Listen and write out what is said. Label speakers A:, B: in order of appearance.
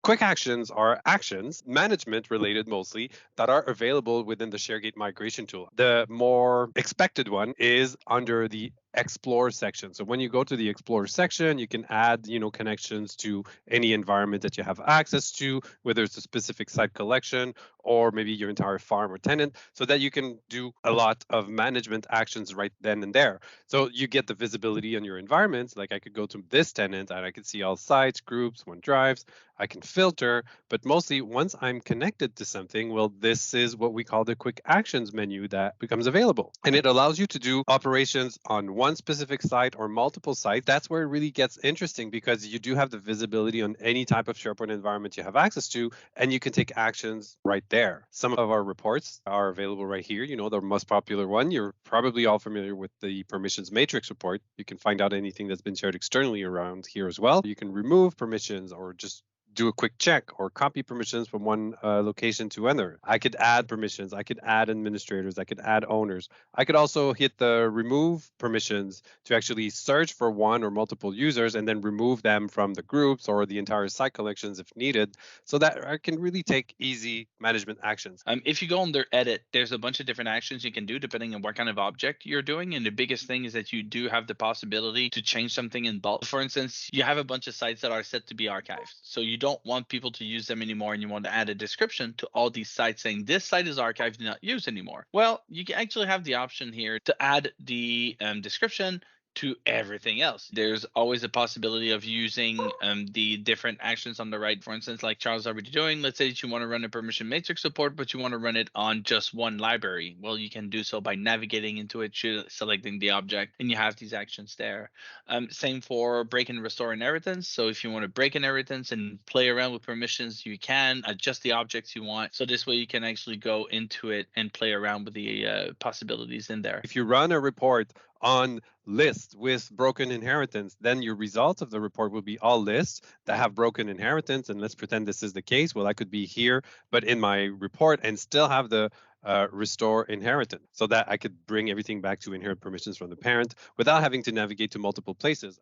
A: Quick actions are actions, management related mostly, that are available within the ShareGate migration tool. The more expected one is under the explore section. So when you go to the explore section, you can add, connections to any environment that you have access to, whether it's a specific site collection or maybe your entire farm or tenant, so that you can do a lot of management actions right then and there. So you get the visibility on your environments. Like I could go to this tenant and I could see all sites, groups, OneDrives. I can filter, but mostly once I'm connected to something, well, this is what we call the quick actions menu that becomes available. And it allows you to do operations on one specific site or multiple sites. That's where it really gets interesting because you do have the visibility on any type of SharePoint environment you have access to, and you can take actions right there. Some of our reports are available right here. The most popular one, you're probably all familiar with the permissions matrix report. You can find out anything that's been shared externally around here as well. You can remove permissions or just do a quick check or copy permissions from one location to another. I could add permissions. I could add administrators. I could add owners. I could also hit the remove permissions to actually search for one or multiple users and then remove them from the groups or the entire site collections if needed, so that I can really take easy management actions.
B: If you go under edit, there's a bunch of different actions you can do depending on what kind of object you're doing. And the biggest thing is that you do have the possibility to change something in bulk. For instance, you have a bunch of sites that are set to be archived. So you don't want people to use them anymore and you want to add a description to all these sites saying this site is archived and not used anymore. Well, you can actually have the option here to add the description to everything else. There's always a possibility of using the different actions on the right. For instance, like Charles is already doing, let's say that you want to run a permission matrix support, but you want to run it on just one library. Well, you can do so by navigating into it, selecting the object, and you have these actions there. Same for break and restore inheritance. So if you want to break inheritance and play around with permissions, you can adjust the objects you want. So this way you can actually go into it and play around with the possibilities in there.
A: If you run a report on list with broken inheritance, then your results of the report will be all lists that have broken inheritance. And let's pretend this is the case. Well, I could be here, but in my report and still have the restore inheritance so that I could bring everything back to inherit permissions from the parent without having to navigate to multiple places.